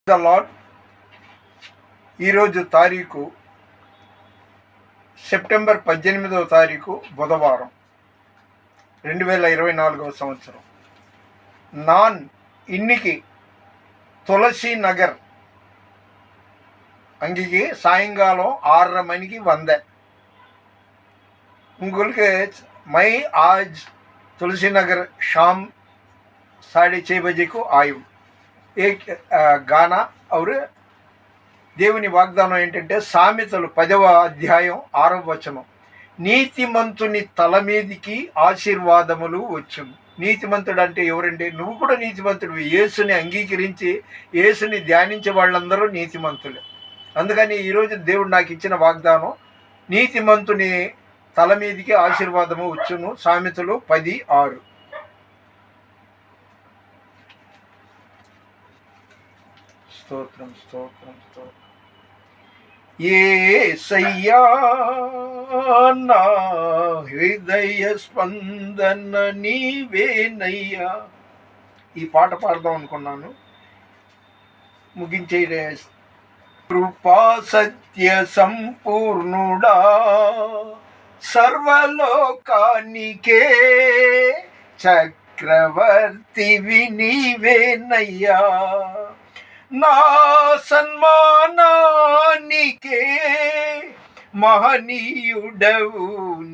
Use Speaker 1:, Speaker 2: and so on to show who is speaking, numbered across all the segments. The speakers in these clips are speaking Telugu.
Speaker 1: The lord. ఈరోజు తారీఖు సెప్టెంబర్ 18వ తారీఖు బుధవారం 2024 సంవత్సరం. நான் இன்னைக்கு துளசி நகர் அங்கேக்கு சாயங்காலம் 6:30 மணிக்கு வந்தேன். உங்களுக்கு मैं आज तुलसी नगर शाम 6:30 बजे को आयु. एक गाना और దేవుని వాగ్దానం ఏంటంటే సామెతలు 10వ అధ్యాయం 6వ వచనం, నీతిమంతుని తల మీదికి ఆశీర్వాదములు వచ్చును. నీతిమంతుడు అంటే ఎవరంటే నువ్వు కూడా నీతిమంతుడు. యేసుని అంగీకరించి యేసుని ధ్యానించే వాళ్ళందరూ నీతిమంతులే. అందుకని ఈరోజు దేవుడు నాకు ఇచ్చిన వాగ్దానం, నీతిమంతుని తల మీదికి ఆశీర్వాదము వచ్చును. సామెతలు 10:6. స్తోత్రం స్తోత్రం స్తోత్రం. యేసయ్యా నా హృదయ స్పందన నీవేనయ్యా. ఈ పాట పాడదాం అనుకున్నాను, ముగించే. కృపా సత్య సంపూర్ణుడా సర్వలోకానికే చక్రవర్తివి నీవేనయ్యా. నా సన్మానానికే మహనీయుడవు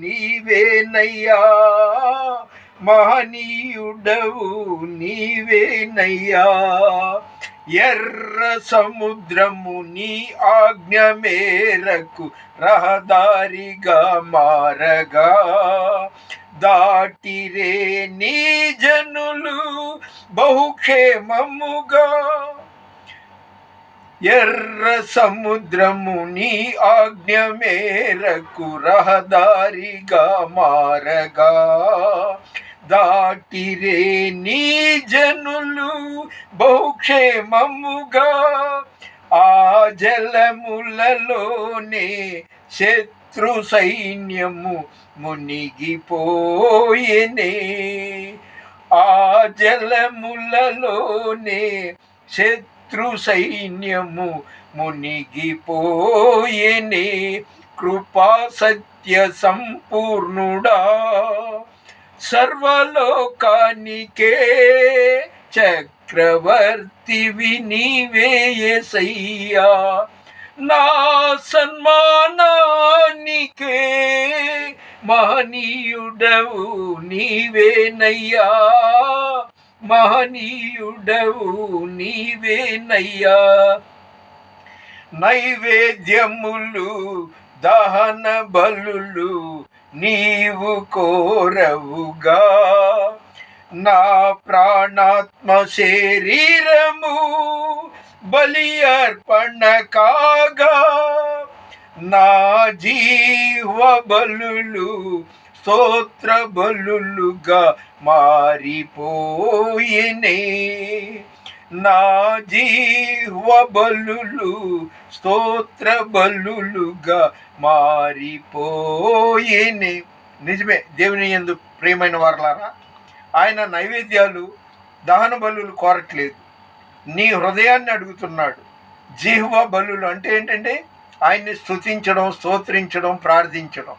Speaker 1: నీవేనయ్యా. మహనీయుడవు నీవేనయ్యా. ఎర్ర సముద్రము నీ ఆజ్ఞ మేరకు రహదారిగా మారగా దాటిరే నీ జనులు బహుక్షేమముగా. ఎర్ర సముద్రము నీ ఆజ్ఞ మేరకు రహదారిగా మారగా దాటిరే నీ జనులు బహుక్షేమముగా. ఆ జలములలోనే శత్రు సైన్యము మునిగిపోయేనే. ఆ జలములలోనే శత్రు సైన్యము మునిగిపోయేనే. కృపా సత్య సంపూర్ణుడా సర్వలోకానికే చక్రవర్తివి నీవే యేసయ్యా. నా సన్మానానికే మహనీయుడవు నీవేనయ్యా. మహనీయుడవు నీవేనయ్యా. నైవేద్యములు దహన బలులు నీవు కోరవుగా. నా ప్రాణాత్మ శరీరము బలి అర్పణ కాగా. నా జీవ బలులు స్తోత్ర బలులుగా మారిపోయేనే. నా జీవ బలులు స్తోత్ర బలులుగా మారిపోయేనే. నిజమే, దేవుని యందు ప్రియమైన వారలారా, ఆయన నైవేద్యాలు దహన బలులు కోరట్లేదు, నీ హృదయాన్ని అడుగుతున్నాడు. జీవ బలులు అంటే ఏంటంటే ఆయన్ని స్తుతించడం, స్తోత్రించడం, ప్రార్థించడం.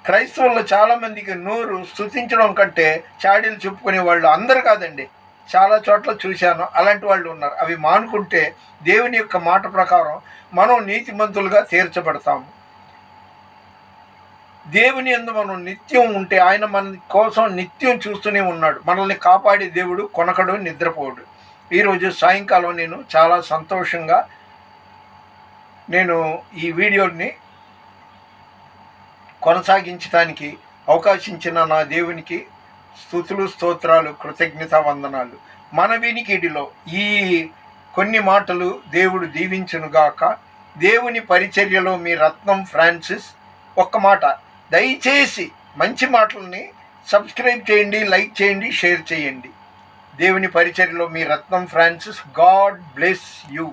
Speaker 1: క్రైస్తవుల్లో చాలామందికి నోరు స్తుతించడం కంటే చాడీలు చెప్పుకునే వాళ్ళు, అందరు కాదండి, చాలా చోట్ల చూశాను, అలాంటి వాళ్ళు ఉన్నారు. అవి మానుకుంటే దేవుని యొక్క మాట ప్రకారం మనం నీతిమంతులుగా తీర్చబడతాము. దేవుని యందు మనం నిత్యం ఉంటే ఆయన మన కోసం నిత్యం చూస్తూనే ఉన్నాడు. మనల్ని కాపాడే దేవుడు కొనకడు, నిద్రపోడు. ఈరోజు సాయంకాలం నేను చాలా సంతోషంగా ఈ వీడియోని కొనసాగించడానికి అవకాశించిన నా దేవునికి స్తుతులు, స్తోత్రాలు, కృతజ్ఞత వందనాలు. మన వినికిడిలో ఈ కొన్ని మాటలు దేవుడు దీవించునుగాక. దేవుని పరిచర్యలో మీ రత్నం ఫ్రాన్సిస్. ఒక్క మాట, దయచేసి మంచి మాటల్ని సబ్స్క్రైబ్ చేయండి, లైక్ చేయండి, షేర్ చేయండి. దేవుని పరిచర్యలో మీ రత్నం ఫ్రాన్సిస్. God bless you.